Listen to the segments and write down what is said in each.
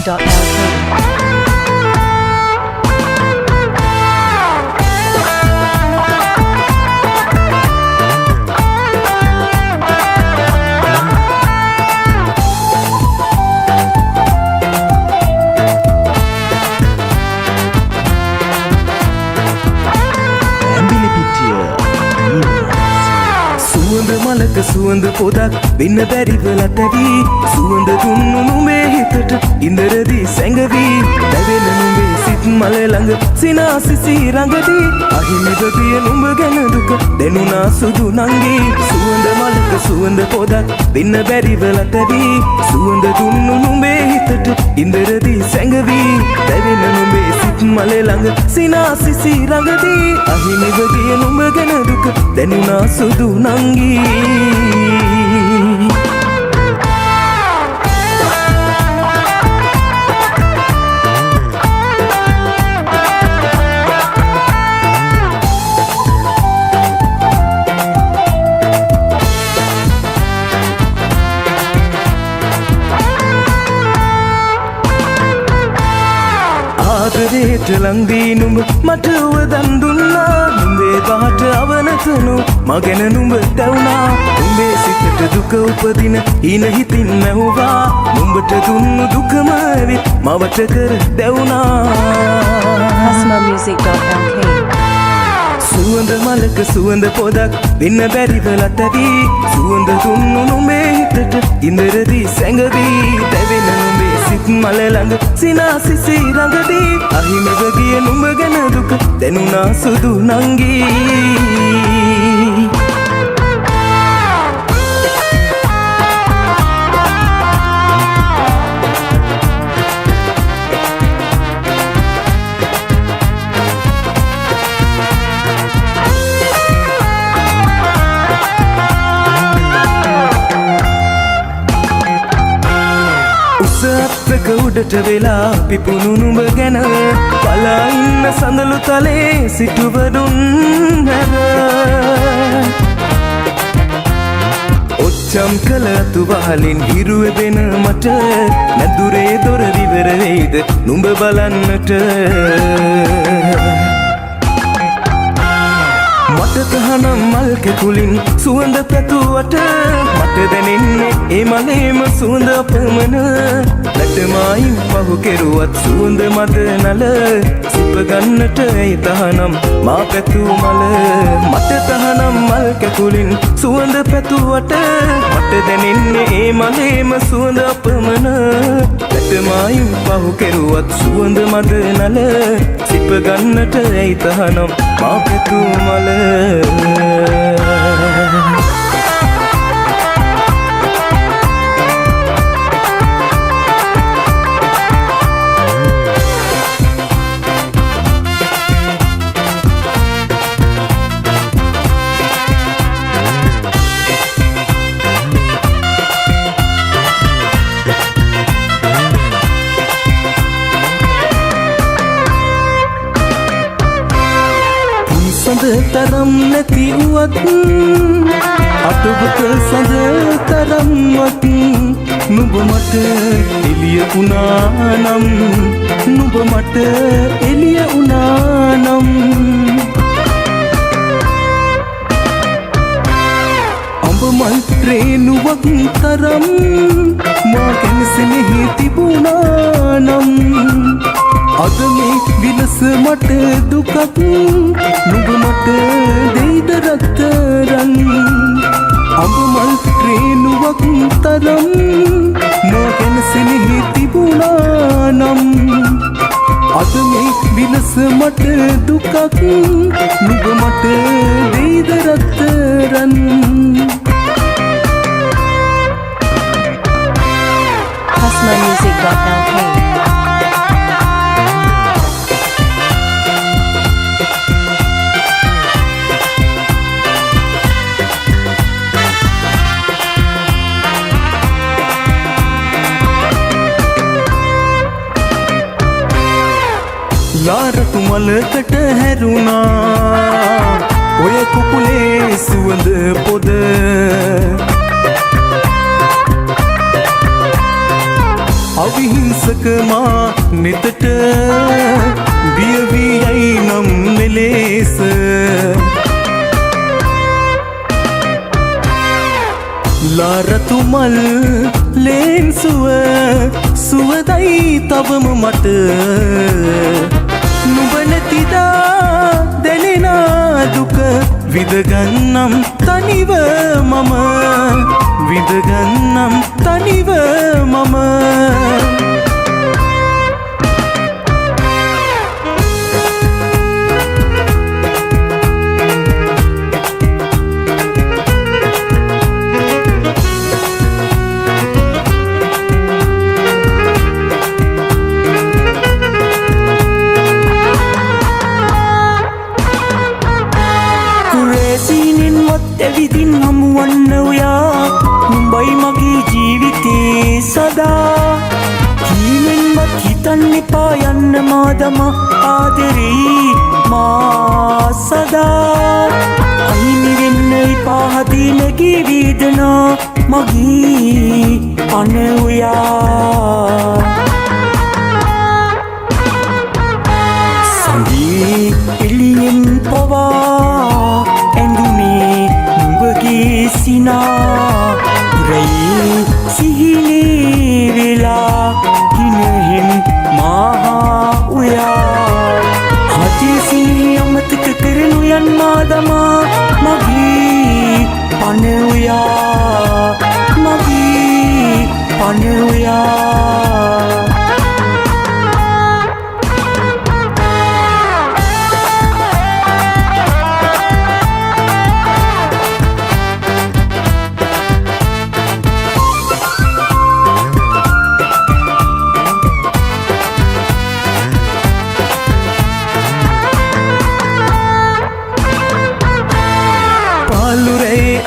Hasmamusic.lk. සුවඳ පොදක් වෙන්න බැරිව ලතවී සුවඳ දුන්නු නුඹේ හිතට ඉන්දරදී සැඟවී දැවෙන නුඹේ සිත් මල ළඟ සිනාසිසි රඟදී අහිමිව ගිය නුඹ ගැන දුක දැනුණා සුදු නංගී සුවඳ මලක සුවඳ පොදක් වෙන්න බැරිව ලතවී සුවඳ දුන්නු නුඹේ හිතට ඉන්දරදී සැඟවී දැවෙන නුඹේ සිත් මල ළඟ සිනාසිසි රඟදී අහිමිව ගිය නුඹ ගැන දුක දැනුණා සුදු නංගී ආදරේට ලංදී නුඹ මට වදන් දුන්නා නුඹේ ගාට අවනතනු මගෙන නුඹ දැවුනා නුඹේ සිතට දුක උපදින ඊන හිතින් මැවුවා නුඹට දුන්නු දුකම ඇවිත් මවට කර දැවුනා Hasmamusic.lk. සුවඳ මලක සුවඳ පොදක් වෙන්න බැරිව ලතවී සුවඳ දුන්නු නුඹේ හිතට ඉන්දරදී සැඟවී දැවෙන නුඹේ සිත් මල ළඟ සිනාසිසි රඟදී අහිමිව ගිය නුඹ ගැන දුක දැනුණා සුදු නංගී උසත්තක උඩට වෙලා පිපුණු නුඹ ගැන බලා ඉන්න සඳලු තලේ සිටුවරුන් හැර ඔච්චම් කළ තුවාලින් හිරුවෙබෙන මට නැදුරේ දොර විවර වෙයිද නුඹ බලන්නට මට තහනම් මල් කැකුලින් සුවඳ පැතුවට මට දැනෙන්නේ ඒ මලේම සුවඳ අපමණ ලැටමායින් පහු කෙරුවත් සුවඳ මද නල සිප ගන්නට ඒ තහනම් මා පැතු මල මට තහනම් මල් කැකුලින් සුවඳ පැතුවට මට දැනෙන්නේ ඒ මලේම සුවඳ අපමණ ලැටමායින් පහු කෙරුවත් සුවඳ මද නල සිප ගන්නට ඒ තහනම් මා පැතු මල සඳ තරම් නැති වුවත් අටවක සඳ තරම්වත් නුඹ මට එළිය වුණා නම් නුඹ මට එළිය වුණා නම් අඹ මල් රේණුවක් තරම් මා කැනසෙනෙහි තිබුණා නම් අද මේ විලස මට දුකක් නුඹ මට දෙයිද රත්තරන් අඹ මල් රේණුවක් තරම් මා කැනසෙනෙහි තිබුණා නම් අද මේ විලස මට දුකක් නුඹ මට දෙයිද රත්තරන් Hasmamusic.lk. ලාරතු මලකට හැරුණා ඔය කුකුලේ සුවඳ පොද අවිහිංසක ලාරතු මල් ලේන්සුව සුවදයි තවම මට නුඹ නැතිදා දැනෙනා දුක විදගන්නම් තනිව මම විදගන්නම් තනිව මම ඇවිදින් හමුවන්න ඔයා නුඹයි මගේ ජීවිතේ සදා කීමෙන්වත් හිතන්න එපා යන්න මාදම ආදරේ මා සදා අහිමි වෙන්න එපා හදේ නැගේ වේදනා මගේ අන ඔයා සඳී එළියෙන් පවා සිනා රැයි සිහිනේ වෙලා හිනහෙන් මහා උයා හදේ සිනහි අමතක කරනු යන් මාදමා මගේ පන උයා මගේ පන උයා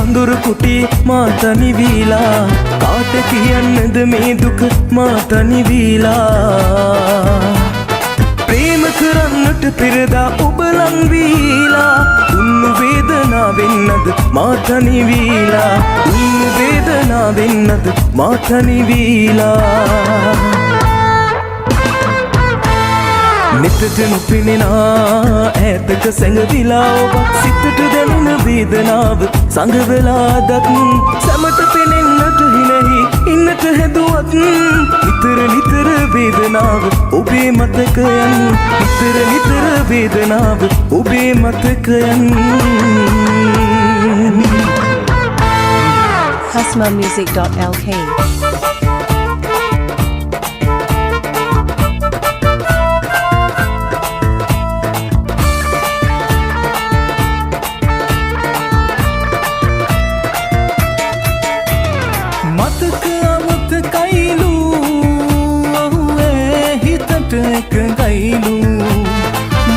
අඳුරු කුටි මා තනි වීලා කාට කියන්නද මේ දුක මා තනි වීලා ප්‍රේම කරන්නට පෙරදා ඔබ ලං වීලා උන්නු වේදනාවෙන්නද මා තනි වීලා උන්නු වේදනාවෙන්නද මා තනි වීලා නිතට නොපෙනෙනා ඈතක සැඟවිලා ඔබක් සිතට දැනෙන වේදනාව සංගවලා දත් සැමට පෙනෙන්නට හිනෙහි ඉන්නට හැදුවත් නිතර නිතර වේදනාව ඔබේ මතකයන් නිතර නිතර වේදනාව ඔබේ මතකයන් husmamusic.lk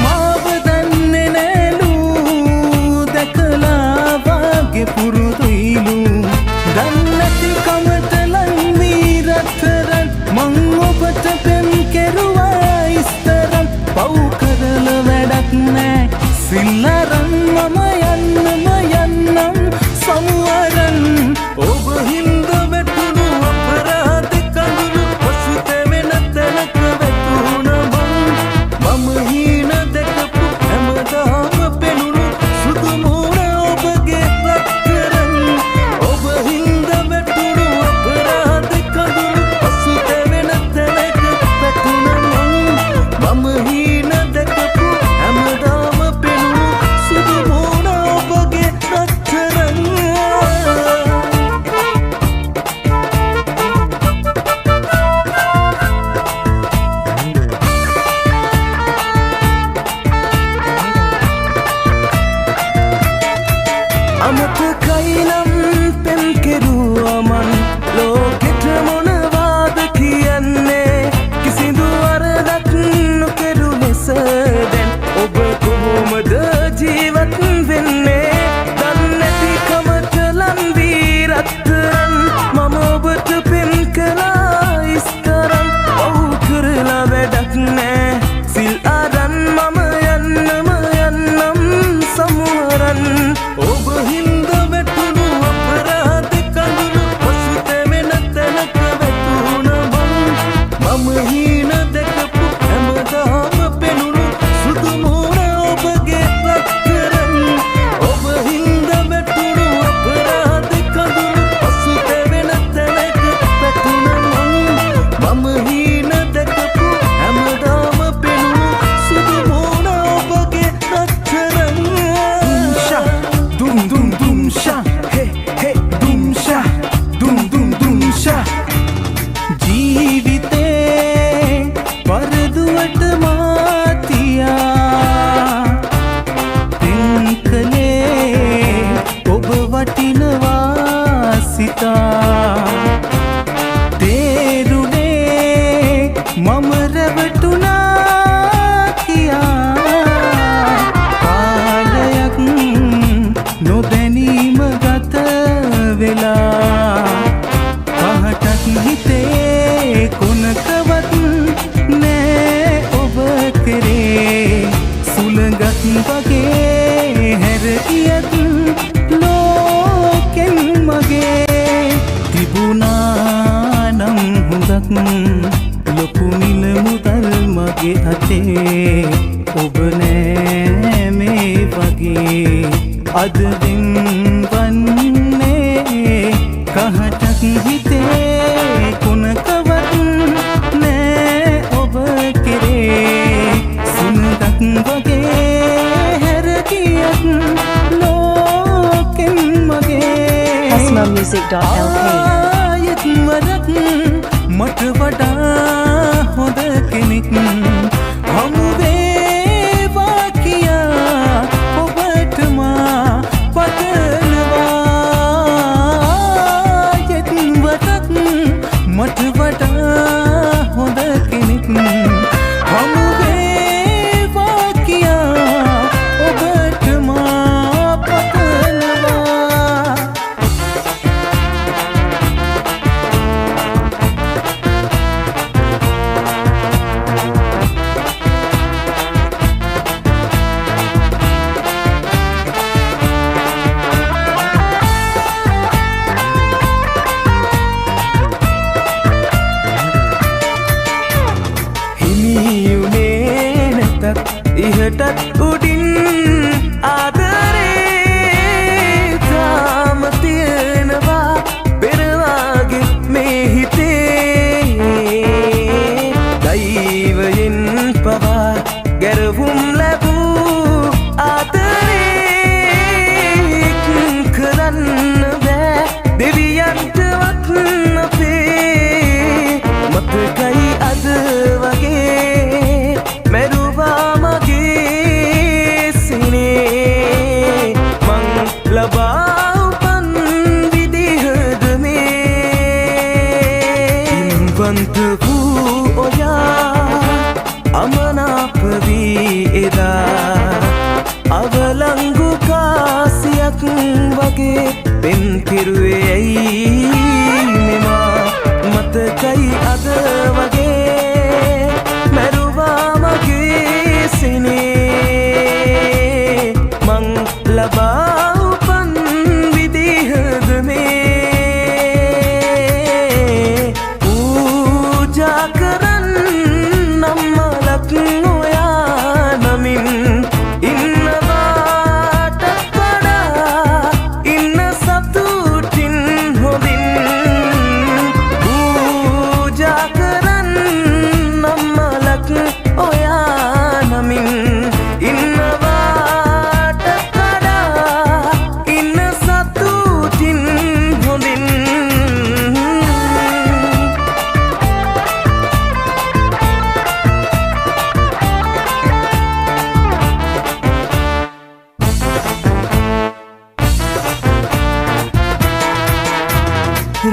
මාව දන්නේ නෑලු දැකලා වාගේ පුරුදුයිලු දන්නැති කමට ලංවී රත්තරන් මං ඔබට පෙම් කෙරුවා ඉස්තරන් පව් කරල වැඩක් නෑ සිල්ලරන් මම යන්නම් සමුවරන් ඔබ හින්ද වැටුණු අපරාධ කඳුළු පසුතැවෙන තැනක වැටුණ මම හීන දැකපු හැමදාම පෙනුණු සුදු මූණ ඔබගේ රත්තරන් ඔබ හින්ද වැටුණු අපරාධ කඳුළු පසුතැවෙන තැනක වැටුණ මම හීන දැකපු හැමදාම පෙනුණු සුදු මූණ ඔබගේ රත්තරන් අමතකයිනම් පෙම් කෙරුවමන් ලෝකෙට මොනවාද කියන්නේ කිසිදු වරදක් නොකෙරු ලෙස දැන් ඔබ කොහොමද ජීවත් වෙන්නේ දන්නැති කමට ලන්වී රත්තරන් මම ඔබට පෙම් කළා ඉස්තරන් ඔව් කරලා වැඩක් නෑ සිල් අරන් මම යන්නම් සමුවරන් ඔබ හින්ද වැටුණු මගේ අතේ ඔබ නෑ මේ වගේ අද දින්වන්නේ කහටක් හිතේ කුණකවත් නෑ ඔබ කෙරේ සුන්දක් වගේ හැරකියක් ලෝකෙන් මගේ asmamusic.lk ආයෙත් වරක් මට වඩා හොඳ කෙනෙක් හමු වේවා කියා ඔබට මා පතනවා ආයෙත් වරක් මට වඩා හොඳ කෙනෙක් හමු වේවා කියා ඔබට මා පතනවා ඉහටත් උඩින් ආදරේ තාම තියෙනවා පෙරවාගේ මේ හිතේ දෛවයෙන් පවා ගැරවුම් ලැබූ ආදරේ කරන්න බෑ දෙවියන්ටවත් අපේ මතකයි අද වගේ මැරුවා ලබා උපන් විදිහද මේ ඉන්වන්ත වූ ඔයා අමනාප වී එදා අවලංගු කාසියක් වගේ පෙන් පිරුවේ ඇයි මෙමා මතකයි අද වගේ මැරුවා මගේ සිනේ මං ලබා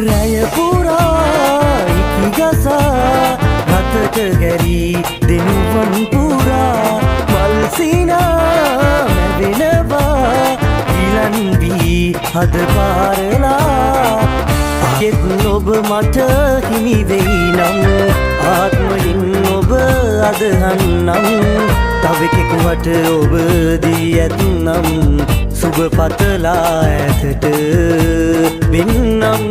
රැය පුරා ඉකිගසා හතට ගැරී දෙනුවන් පුරා මල්සිනා මැවෙනවා ඉලන් වී හද පාරලා ආයෙත් ඔබ මට හිමි වෙයි නම් ආත්මයෙන් ඔබ අදහන්නම් තව කෙකුවට ඔබ දී ඇත්නම් සුබ පතලා ඇතට වෙන්නම්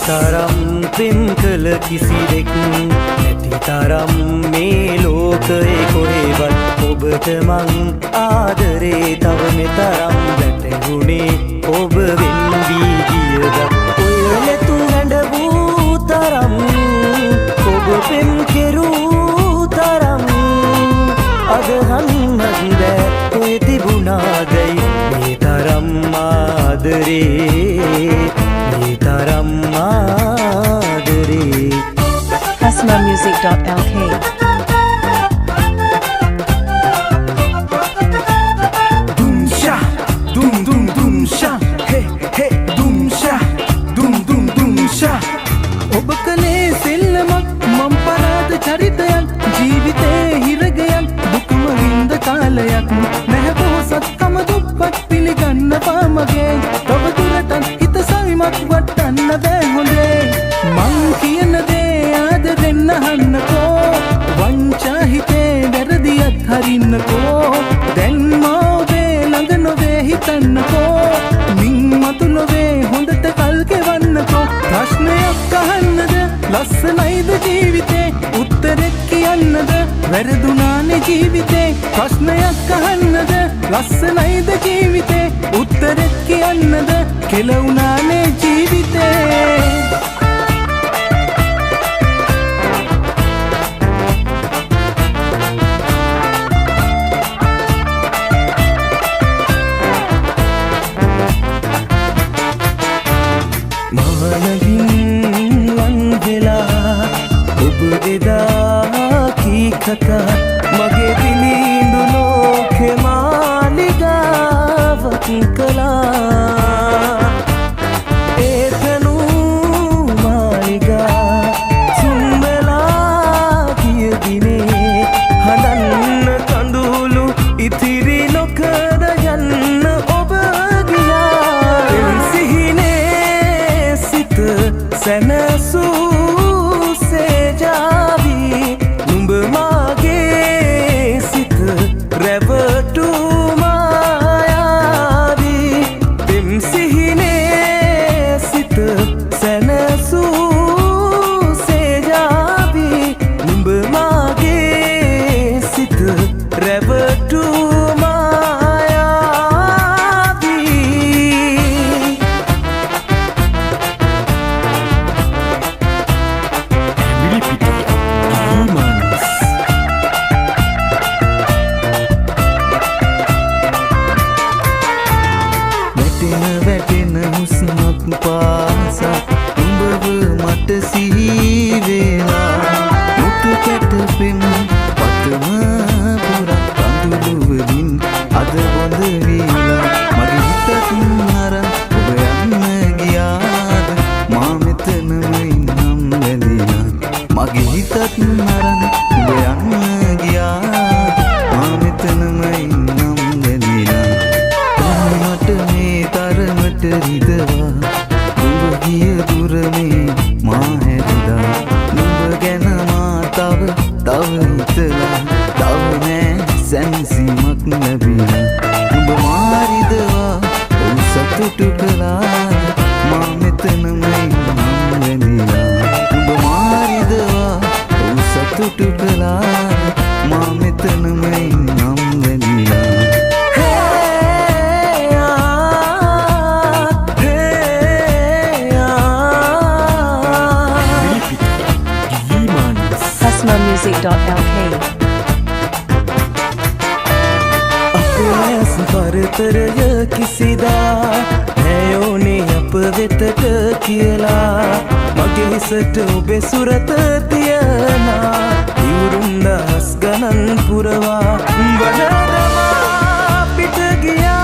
තරම් පෙම් කළ කිසිවෙක් නැති තරම් මේ ලෝකයේ කොහෙවත් ඔබට මං ආදරේ තව මෙතරම් වැටහුණේ ඔබ වෙන් වී ගියද ඔය නැතු හැඬ වූ තරම් ඔබ පෙම් කෙරූ තරම් අදහන්නත් බෑ ඔය තිබුණාදැයි මේ තරම් ආදරේ මේ තරම් ආදරේ asmamusic.lk Dum sha, dum dum dum sha, hey hey dum sha, dum dum dum sha. ඔබ කලේ සෙල්ලමක් මම් පරාද චරිතයක් ජීවිතේ හිරගයක් දුකම වින්ද කාලයක් නැහැ පොහොසත්කම දුප්පත් පිළිගන්නවා මගේ තව දුරටත් හිත සවිමත් වටන්න බෑ හොඳේ මං කියන දේ ආදරෙන්න අහන්නකෝ වැරදුනානේ ජීවිතේ ප්‍රශ්නයක් අහන්නද ලස්සනයිද ජීවිතේ උත්තරෙත් කියන්නද කෙලවුනානේ ජීවිතේ මානගින් ලං වෙලා ඔබ එදා කී කතා මගේ පිළිඳු ලෝකෙ මාලිගාවක් කළා ඒතනු මාලිගා සුම්බලා ගිය දිනේ හදන්න කඳුළු ඉතිරි නොකර යන්න ඔබ ගියා සිහිනේ සිත සැනසූ සේජාවී නුඹ මාගේ සිත රැවටු මායාවී පෙම් සිහිනේ සිත සැනසූ සේජාවී නුඹ මාගේ සිත රැවටු වැටෙන හුස්මක් පාසා උඹව මට සිහිවෙලා මුතු කැට පෙම් පතම පුරා කඳුළුවලින් අද බොඳ වීලා මගේ හිතත් අරන් ඔබ යන්න ගියාද මා මෙතනම ඉන්නම් වැඳිලා මගේ හිතත් අරන් ඔබ යන්න ගියාද මා මෙතනම ඉන්නම් වැඳිලා මට මේ තරමට රිදවා නුඹ ගිය දුර මේ මා හැරිලා නුඹ ගැන මා තව හිතලා තව නෑ සැනසීමක් ලැබිලා නුඹ මා රිදවා ඔව් සතුටු කළා මා මෙතනම ඉන්නම් වැඳිලා නුඹ මා රිදවා ඔව් සතුටු කළා මා මෙතනම ඉන්නම් වැඳිලා asmamusic.lk අපේ පරතරය කිසිදා නැයෝනේ අප වෙතට කියලා මගේ හිසට ඔබේ සුරත තියනා ඉවුරුම් දහස් ගණන් පුරවා වනදමා පිට ගියා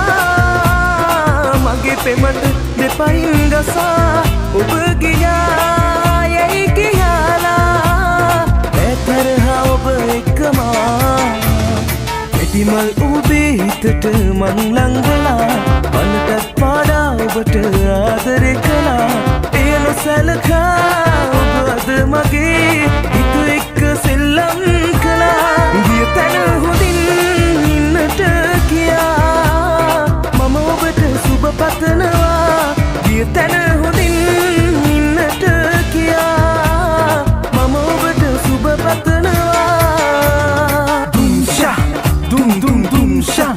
මගේ පෙමට දෙපයින් ගසා ඔබ ගියා යැයි කියලා ඇතරහා ඔබ එක්කමා ඇතිමල් ඔබේ හිතට මං ලංගලා පනටත් පාඩා ඔබට ආදරය කළා එය නොසැලකා ඔබ අද මගේ හිත එක්ක සෙල්ලම් කළා ගිය තැන හොඳින් ඉන්නට කියා මම ඔබට සුබ පතනවා ගිය තැන හොඳින් ඉන්නට කියා මම ඔබට සුබ පතනවා දුම්ෂා දුම් දුම් දුම්ෂා